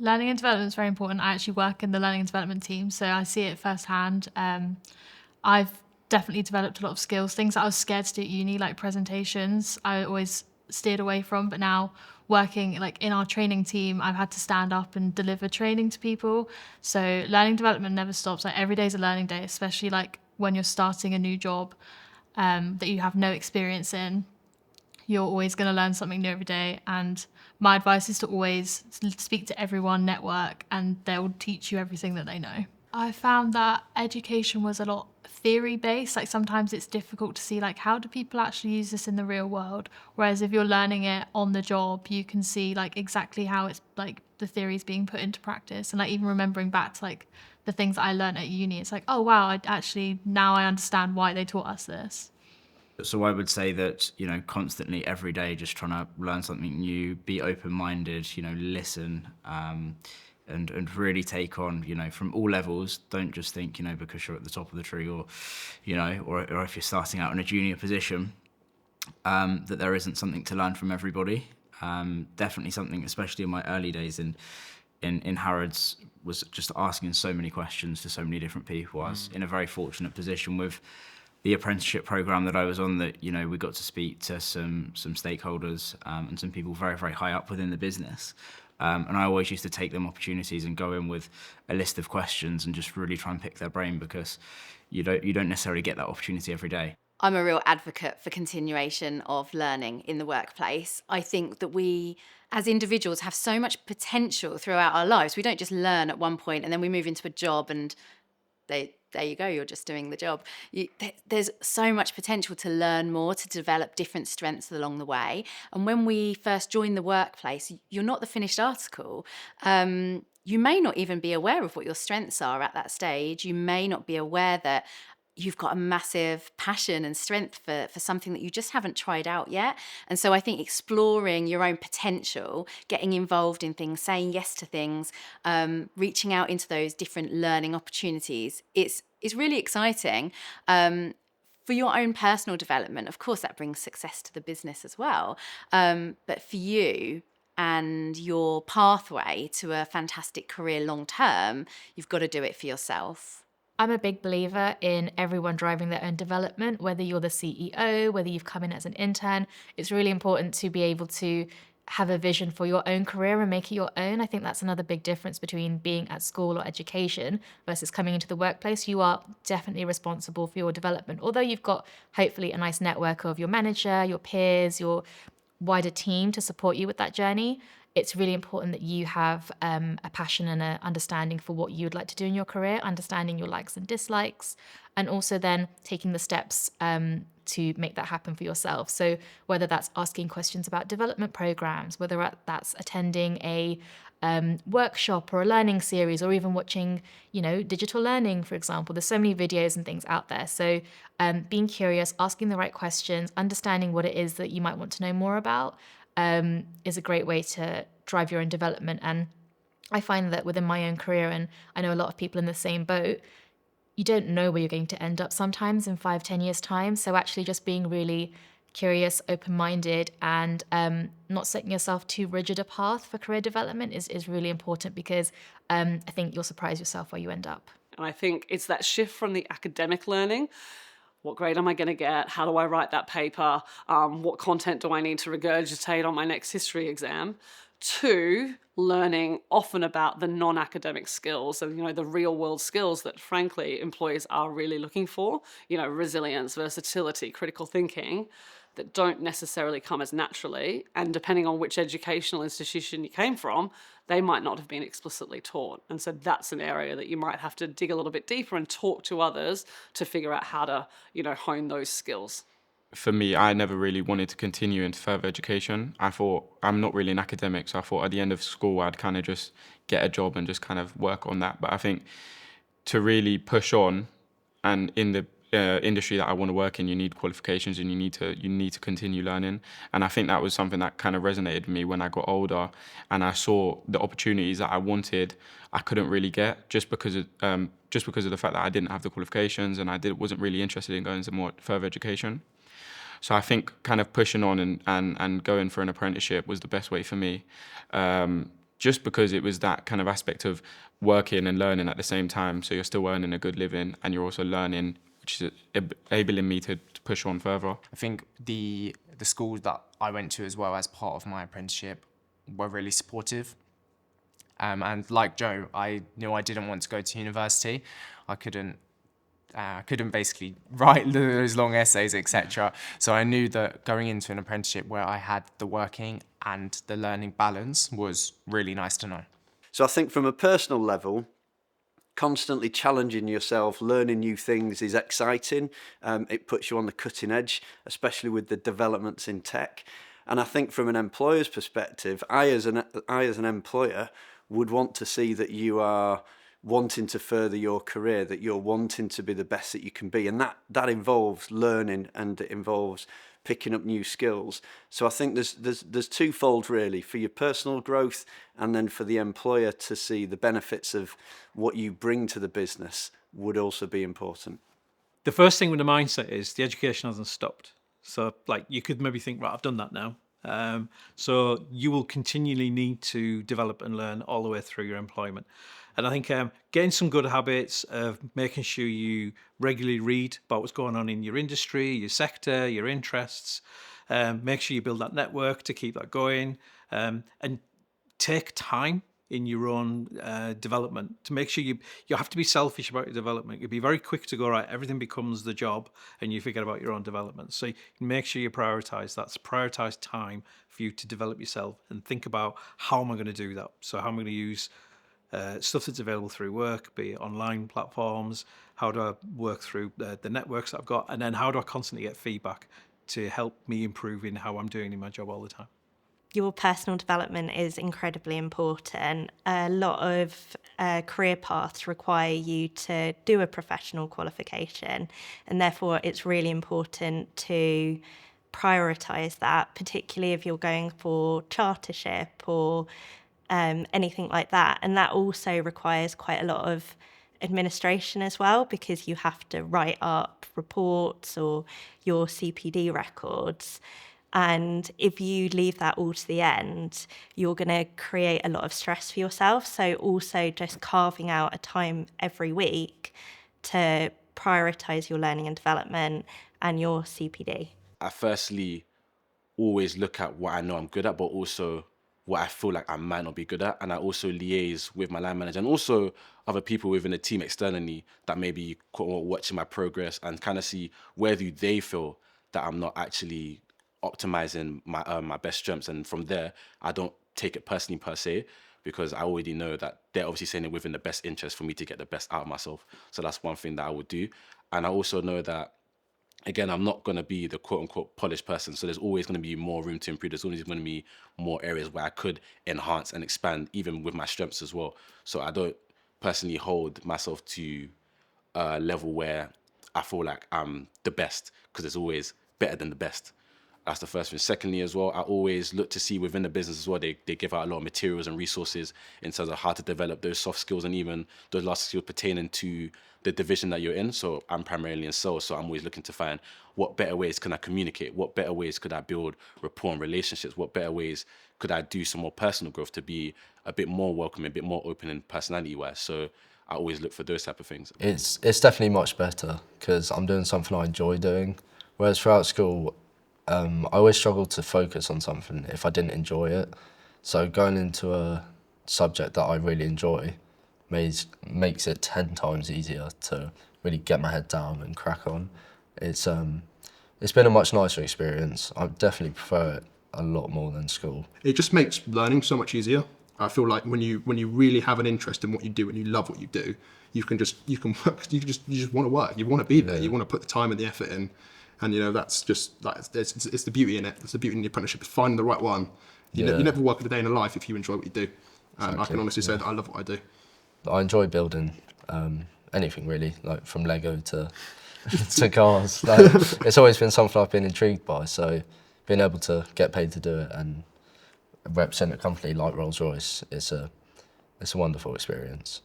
Learning and development is very important. I actually work in the learning and development team, so I see it firsthand. I've definitely developed a lot of skills, things that I was scared to do at uni, like presentations, I always steered away from. But now working like in our training team, I've had to stand up and deliver training to people. So learning development never stops. Like every day is a learning day, especially like when you're starting a new job that you have no experience in. You're always going to learn something new every day. And my advice is to always speak to everyone, network, and they'll teach you everything that they know. I found that education was a lot theory based. Like sometimes it's difficult to see like how do people actually use this in the real world. Whereas if you're learning it on the job, you can see like exactly how it's like the theory is being put into practice. And like even remembering back to like the things that I learned at uni, it's like, oh wow, I actually now I understand why they taught us this. So I would say that, constantly every day, just trying to learn something new, be open-minded, listen, and really take on, from all levels. Don't just think, because you're at the top of the tree or, or if you're starting out in a junior position, that there isn't something to learn from everybody. Definitely something, especially in my early days in Harrods, was just asking so many questions to so many different people. I was in a very fortunate position with the apprenticeship program that I was on, that we got to speak to some stakeholders, and some people very, very high up within the business. And I always used to take them opportunities and go in with a list of questions and just really try and pick their brain, because you don't necessarily get that opportunity every day. I'm a real advocate for continuation of learning in the workplace. I think that we, as individuals, have so much potential throughout our lives. We don't just learn at one point and then we move into a job and there you go, you're just doing the job. There's so much potential to learn more, to develop different strengths along the way. And when we first join the workplace, you're not the finished article. You may not even be aware of what your strengths are at that stage. You may not be aware that you've got a massive passion and strength for something that you just haven't tried out yet. And so I think exploring your own potential, getting involved in things, saying yes to things, reaching out into those different learning opportunities, it's really exciting. For your own personal development, of course, that brings success to the business as well. But for you and your pathway to a fantastic career long term, you've got to do it for yourself. I'm a big believer in everyone driving their own development, whether you're the CEO, whether you've come in as an intern. It's really important to be able to have a vision for your own career and make it your own. I think that's another big difference between being at school or education versus coming into the workplace. You are definitely responsible for your development. Although you've got hopefully a nice network of your manager, your peers, your wider team to support you with that journey, it's really important that you have a passion and an understanding for what you would like to do in your career, understanding your likes and dislikes, and also then taking the steps to make that happen for yourself. So whether that's asking questions about development programs, whether that's attending a workshop or a learning series, or even watching, digital learning, for example. There's so many videos and things out there. So being curious, asking the right questions, understanding what it is that you might want to know more about is a great way to drive your own development. And I find that within my own career, and I know a lot of people in the same boat, you don't know where you're going to end up sometimes in 5, 10 years' time. So actually just being really curious, open-minded, and not setting yourself too rigid a path for career development is really important, because I think you'll surprise yourself where you end up. And I think it's that shift from the academic learning. What grade am I going to get? How do I write that paper? What content do I need to regurgitate on my next history exam? To learning often about the non-academic skills and, the real world skills that frankly employers are really looking for, resilience, versatility, critical thinking, that don't necessarily come as naturally. And depending on which educational institution you came from, they might not have been explicitly taught. And so that's an area that you might have to dig a little bit deeper and talk to others to figure out how to, hone those skills. For me, I never really wanted to continue into further education. I thought I'm not really an academic, so I thought at the end of school I'd kind of just get a job and just kind of work on that. But I think to really push on, and in the industry that I want to work in, you need qualifications and you need to continue learning. And I think that was something that kind of resonated with me when I got older, and I saw the opportunities that I wanted I couldn't really get just because of the fact that I didn't have the qualifications, and wasn't really interested in going to more further education. So I think kind of pushing on and going for an apprenticeship was the best way for me. just because it was that kind of aspect of working and learning at the same time. So you're still earning a good living and you're also learning, which is enabling me to push on further. I think the schools that I went to as well as part of my apprenticeship were really supportive. And like Joe, I knew I didn't want to go to university. I couldn't basically write those long essays, etc. So I knew that going into an apprenticeship where I had the working and the learning balance was really nice to know. So I think from a personal level, constantly challenging yourself, learning new things is exciting. It puts you on the cutting edge, especially with the developments in tech. And I think from an employer's perspective, I as an employer would want to see that you are wanting to further your career, that you're wanting to be the best that you can be. And that involves learning and it involves picking up new skills. So I think there's twofold really, for your personal growth and then for the employer to see the benefits of what you bring to the business would also be important. The first thing with the mindset is the education hasn't stopped. So like you could maybe think, right, I've done that now. So you will continually need to develop and learn all the way through your employment. And I think getting some good habits of making sure you regularly read about what's going on in your industry, your sector, your interests, make sure you build that network to keep that going, and take time in your own development to make sure you have to be selfish about your development. You'll be very quick to go, right, everything becomes the job and you forget about your own development. So make sure you prioritize that. Prioritize time for you to develop yourself and think about how am I going to do that? So how am I going to use stuff that's available through work, be it online platforms, how do I work through the networks that I've got, and then how do I constantly get feedback to help me improve in how I'm doing in my job all the time. Your personal development is incredibly important. A lot of career paths require you to do a professional qualification, and therefore it's really important to prioritise that, particularly if you're going for chartership or anything like that. And that also requires quite a lot of administration as well, because you have to write up reports or your CPD records. And if you leave that all to the end, you're going to create a lot of stress for yourself. So also just carving out a time every week to prioritise your learning and development and your CPD. I firstly always look at what I know I'm good at, but also what I feel like I might not be good at. And I also liaise with my line manager and also other people within the team externally that may be watching my progress and kind of see where do they feel that I'm not actually optimizing my best strengths. And from there, I don't take it personally per se, because I already know that they're obviously saying it within the best interest for me to get the best out of myself. So that's one thing that I would do. And I also know that, again, I'm not going to be the quote unquote polished person. So there's always going to be more room to improve. There's always going to be more areas where I could enhance and expand, even with my strengths as well. So I don't personally hold myself to a level where I feel like I'm the best, because there's always better than the best. That's the first thing. Secondly, as well, I always look to see within the business as well, they give out a lot of materials and resources in terms of how to develop those soft skills and even those last skills pertaining to the division that you're in. So I'm primarily in sales, so I'm always looking to find what better ways can I communicate? What better ways could I build rapport and relationships? What better ways could I do some more personal growth to be a bit more welcoming, a bit more open and personality-wise? So I always look for those type of things. It's definitely much better because I'm doing something I enjoy doing, whereas throughout school, I always struggled to focus on something if I didn't enjoy it. So going into a subject that I really enjoy makes it 10 times easier to really get my head down and crack on. It's been a much nicer experience. I definitely prefer it a lot more than school. It just makes learning so much easier. I feel like when you really have an interest in what you do and you love what you do, you just want to work. You want to be there. Yeah. You want to put the time and the effort in. And that's just like it's the beauty in it. It's the beauty in the apprenticeship. It's finding the right one. You never work a day in a life if you enjoy what you do. Exactly. I can honestly say that I love what I do. I enjoy building anything really, like from Lego to to cars. Like, it's always been something I've been intrigued by. So being able to get paid to do it and represent a company like Rolls-Royce, it's a wonderful experience.